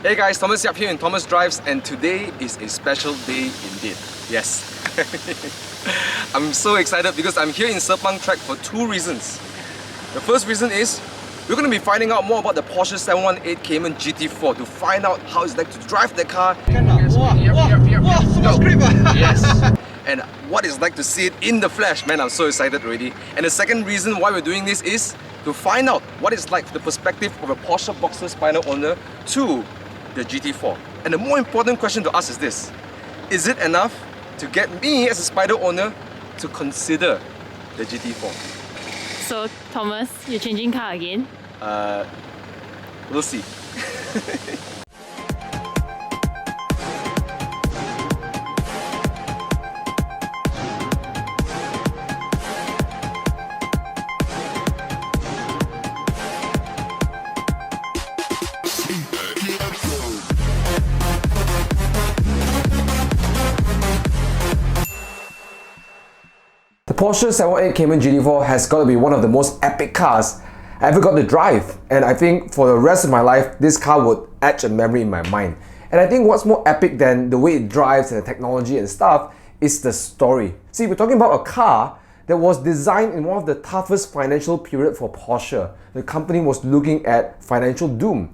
Hey guys, Thomas Yap here in Thomas Drives, and today is a special day indeed. Yes. I'm so excited because I'm here in Sepang track for two reasons. The first reason is we're going to be finding out more about the Porsche 718 Cayman GT4 to find out how it's like to drive the car. Yes. And what it's like to see it in the flesh. Man, I'm so excited already. And the second reason why we're doing this is to find out what it's like from the perspective of a Porsche Boxster Spider owner to the GT4. And the more important question to ask is this: is it enough to get me as a Spider owner to consider the GT4? So Thomas, you're changing car again? We'll see. The Porsche 718 Cayman GT4 has got to be one of the most epic cars I ever got to drive, and I think for the rest of my life this car would etch a memory in my mind. And I think what's more epic than the way it drives and the technology and stuff is the story. See, we're talking about a car that was designed in one of the toughest financial period for Porsche. The company was looking at financial doom.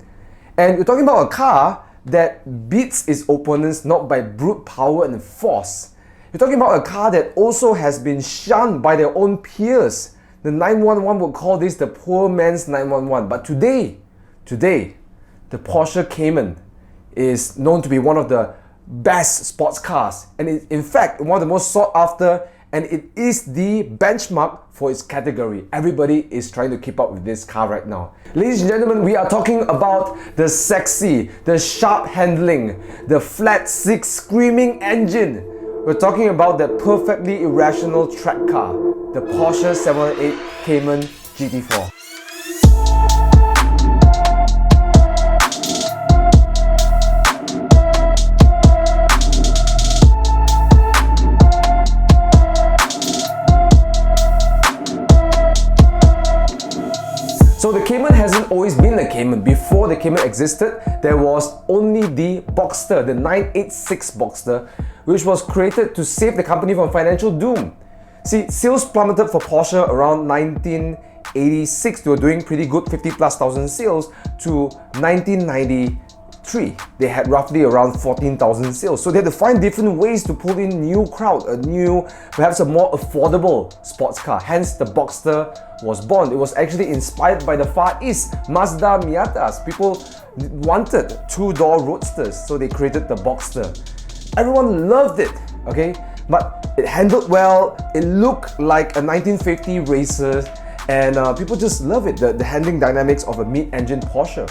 And we're talking about a car that beats its opponents not by brute power and force. You're talking about a car that also has been shunned by their own peers. The 911 would call this the poor man's 911. But today, the Porsche Cayman is known to be one of the best sports cars. And it's in fact one of the most sought after, and it is the benchmark for its category. Everybody is trying to keep up with this car right now. Ladies and gentlemen, we are talking about the sexy, the sharp handling, the flat six screaming engine. We're talking about that perfectly irrational track car, the Porsche 718 Cayman GT4. So the Cayman hasn't always been the Cayman. Before the Cayman existed, there was only the Boxster, the 986 Boxster, which was created to save the company from financial doom. See, sales plummeted for Porsche around 1986. They were doing pretty good, 50,000+ sales, to 1993. They had roughly around 14,000 sales. So they had to find different ways to pull in new crowd, a new, perhaps a more affordable sports car. Hence, the Boxster was born. It was actually inspired by the Far East, Mazda Miatas. People wanted two-door roadsters, so they created the Boxster. Everyone loved it, okay? But it handled well, it looked like a 1950 racer, and people just love it, the handling dynamics of a mid-engine Porsche.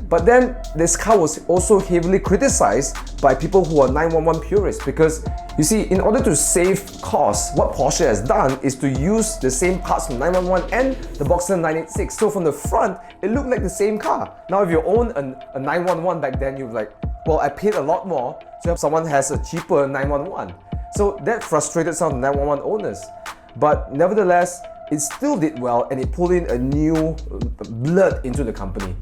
But then this car was also heavily criticized by people who are 911 purists, because you see, in order to save costs, what Porsche has done is to use the same parts from 911 and the Boxster 986. So from the front, it looked like the same car. Now if you own a 911 back then, you're like, well, I paid a lot more, so if someone has a cheaper 911. So that frustrated some of the 911 owners. But nevertheless, it still did well, and it pulled in a new blood into the company.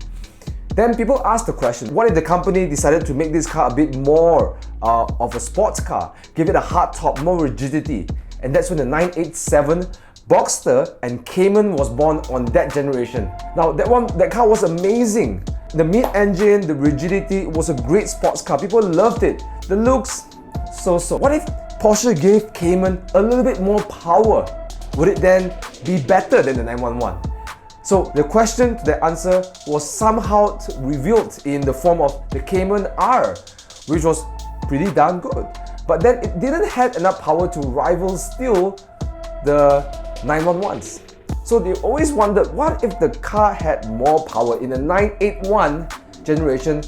Then people asked the question, what if the company decided to make this car a bit more of a sports car, give it a hard top, more rigidity? And that's when the 987 Boxster and Cayman was born on that generation. Now that car was amazing. The mid-engine, the rigidity, it was a great sports car. People loved it. The looks, so-so. What if Porsche gave Cayman a little bit more power? Would it then be better than the 911? So the question to the answer was somehow revealed in the form of the Cayman R, which was pretty darn good. But then it didn't have enough power to rival still the 911s. So they always wondered, what if the car had more power? In the 981 generation,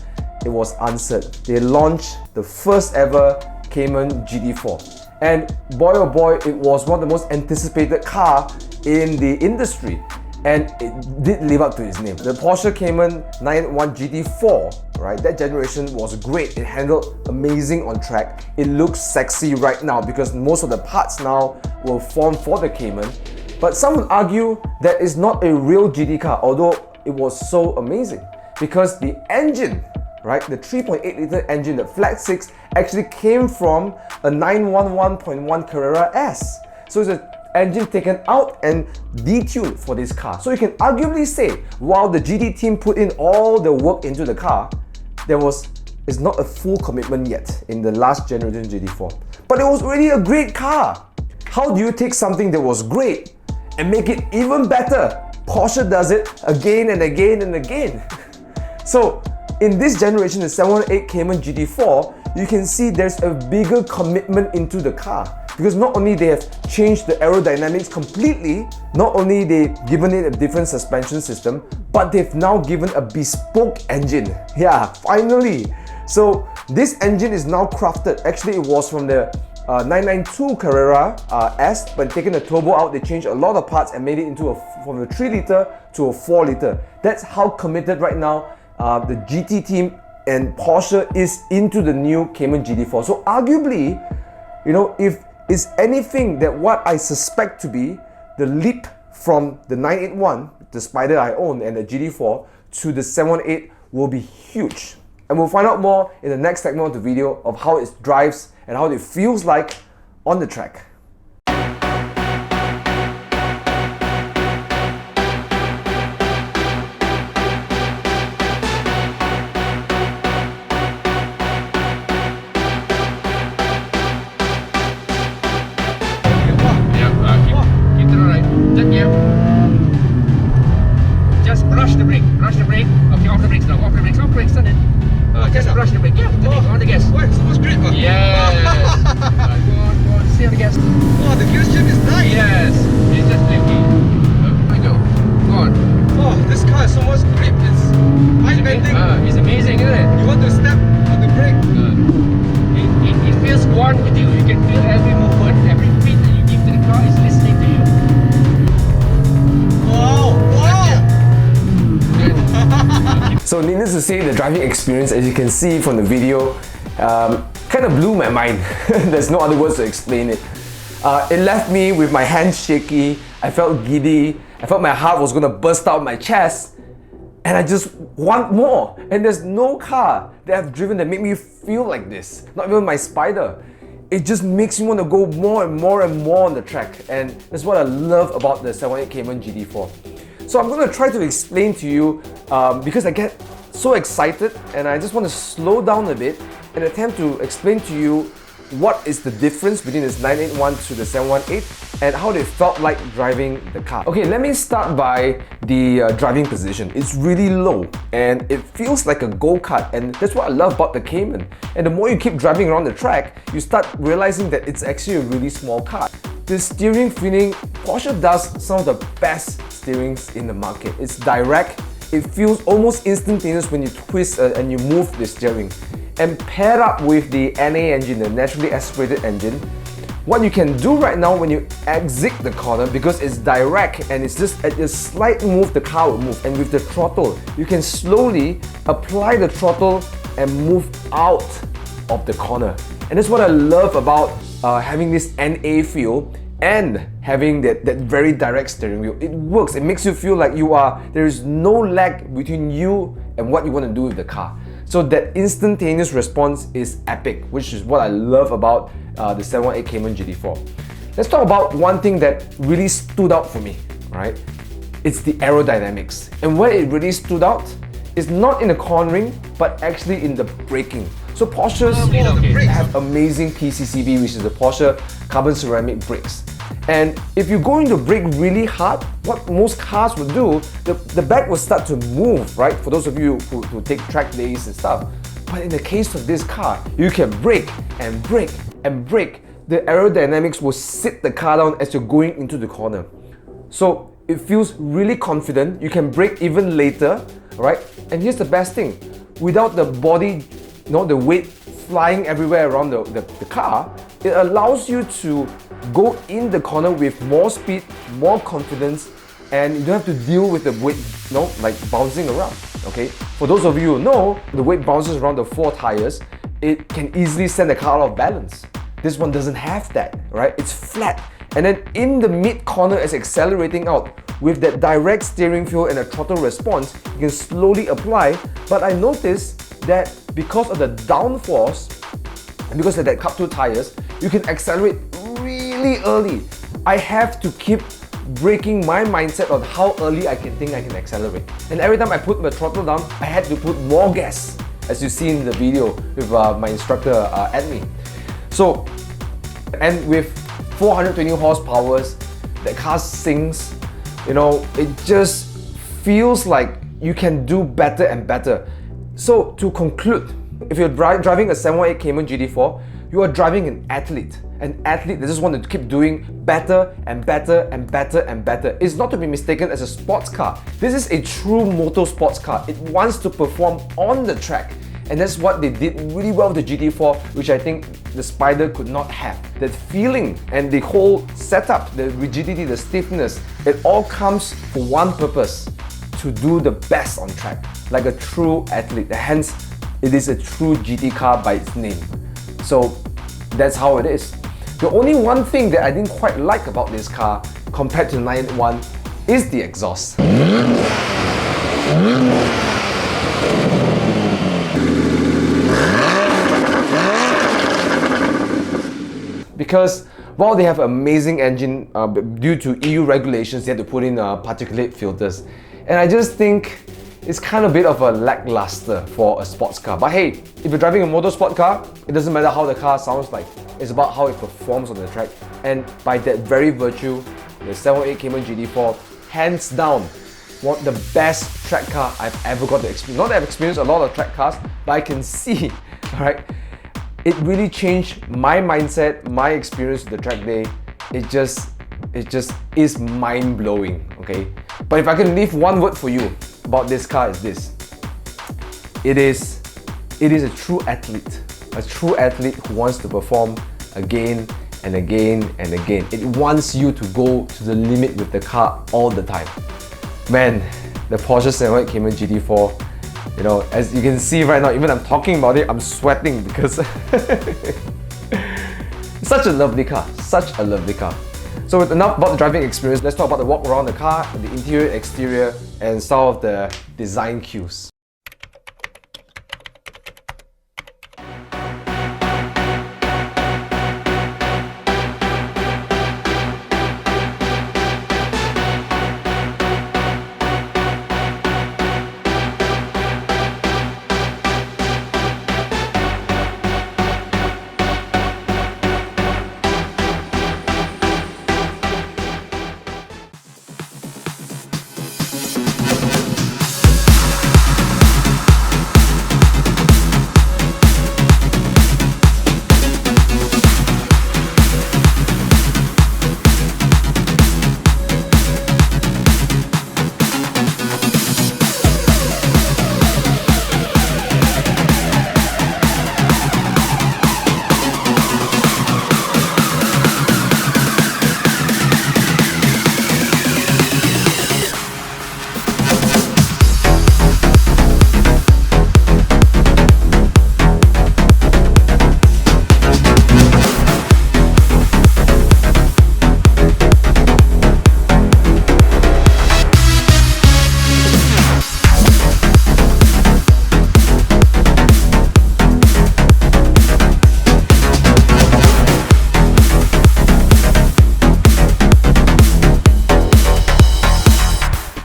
it was answered. They launched the first ever Cayman GT4. And boy oh boy, it was one of the most anticipated car in the industry. And it did live up to its name. The Porsche Cayman 981 GT4, right? That generation was great. It handled amazing on track. It looks sexy right now because most of the parts now were formed for the Cayman. But some would argue that it's not a real GT car, although it was so amazing, because the engine, right? The 3.8 liter engine, the flat 6, actually came from a 911.1 Carrera S. So it's an engine taken out and detuned for this car. So you can arguably say, while the GT team put in all the work into the car, it's not a full commitment yet in the last generation GT4. But it was already a great car. How do you take something that was great and make it even better? Porsche does it again and again and again. So in this generation, the 718 Cayman GT4, you can see there's a bigger commitment into the car. Because not only they have changed the aerodynamics completely, not only they've given it a different suspension system, but they've now given a bespoke engine. Yeah, finally. So this engine is now crafted. Actually, it was from the 992 Carrera S, but taking the turbo out, they changed a lot of parts and made it into from a 3 liter to a 4 liter. That's how committed right now the GT team and Porsche is into the new Cayman GT4. So arguably, you know, if it's anything that what I suspect to be the leap from the 981, the Spider I own, and the GT4 to the 718 will be huge. And we'll find out more in the next segment of the video of how it drives and how it feels like on the track. Rush the brake. Okay, off the brakes now. Off the brakes. Off the brakes, son. Just brush the brake. Yeah, on the gas. Wait, so much grip. Yes. Go on. Stay on the gas. Oh, the gear shift is nice. Yes. It's just lifting. There we go. Go on. Oh, this car has so much grip. It's high bending. It's amazing, isn't it? You want to step on the brake. It feels one with you. You can feel every movement, every beat that you give to the car is listening to you. Wow. So needless to say, the driving experience, as you can see from the video, kind of blew my mind. There's no other words to explain it. It left me with my hands shaky, I felt giddy, I felt my heart was gonna burst out of my chest, and I just want more. And there's no car that I've driven that made me feel like this, not even my Spider. It just makes me want to go more and more and more on the track, and that's what I love about the 718 Cayman GT4. So I'm going to try to explain to you because I get so excited and I just want to slow down a bit and attempt to explain to you what is the difference between this 981 to the 718 and how they felt like driving the car. Okay, let me start by the driving position. It's really low and it feels like a go-kart, and that's what I love about the Cayman. And the more you keep driving around the track, you start realizing that it's actually a really small car. The steering feeling, Porsche does some of the best steerings in the market. It's direct, it feels almost instantaneous when you twist and you move the steering. And paired up with the NA engine, the naturally aspirated engine, what you can do right now when you exit the corner, because it's direct and it's just at a slight move, the car will move. And with the throttle, you can slowly apply the throttle and move out of the corner. And that's what I love about having this NA feel and having that very direct steering wheel. It works, it makes you feel like there is no lag between you and what you want to do with the car. So that instantaneous response is epic, which is what I love about the 718 Cayman GT4. Let's talk about one thing that really stood out for me, right? It's the aerodynamics. And where it really stood out is not in the cornering, but actually in the braking. So Porsches have amazing PCCB, which is the Porsche carbon ceramic brakes. And if you're going to brake really hard, what most cars would do, the back will start to move, right? For those of you who take track days and stuff. But in the case of this car, you can brake and brake and brake. The aerodynamics will sit the car down as you're going into the corner. So it feels really confident. You can brake even later, right? And here's the best thing. Without the body, the weight flying everywhere around the car, it allows you to go in the corner with more speed, more confidence, and you don't have to deal with the weight, like bouncing around, okay? For those of you who know, the weight bounces around the 4 tires, it can easily send the car out of balance. This one doesn't have that, right? It's flat. And then in the mid corner, as accelerating out, with that direct steering feel and a throttle response, you can slowly apply. But I noticed that because of the downforce and because of that Cup 2 tires, you can accelerate really early. I have to keep breaking my mindset on how early I can think I can accelerate. And every time I put my throttle down, I had to put more gas, as you see in the video with my instructor at me. So, and with 420 horsepower, that car sings, you know, it just feels like you can do better and better. So to conclude, if you're driving a 718 Cayman GT4, you are driving an athlete that just want to keep doing better and better and better and better. It's not to be mistaken as a sports car. This is a true motorsports car. It wants to perform on the track. And that's what they did really well with the GT4, which I think the Spider could not have. That feeling and the whole setup, the rigidity, the stiffness, it all comes for one purpose: to do the best on track, like a true athlete. Hence, it is a true GT car by its name. So that's how it is. The only one thing that I didn't quite like about this car compared to the 981 is the exhaust. Because while they have an amazing engine, due to EU regulations, they had to put in particulate filters. And I just think it's kind of a bit of a lackluster for a sports car. But hey, if you're driving a motorsport car, it doesn't matter how the car sounds like. It's about how it performs on the track. And by that very virtue, the 718 Cayman GT4, hands down, one of the best track car I've ever got to experience. Not that I've experienced a lot of track cars, but I can see, alright, it really changed my mindset, my experience with the track day. It just is mind-blowing, okay? But if I can leave one word for you about this car, is this. It is a true athlete who wants to perform again and again and again. It wants you to go to the limit with the car all the time. Man, the Porsche 718 Cayman GT4, you know, as you can see right now, even I'm talking about it, I'm sweating because such a lovely car, such a lovely car. So with enough about the driving experience, let's talk about the walk around the car, the interior, exterior, and some of the design cues.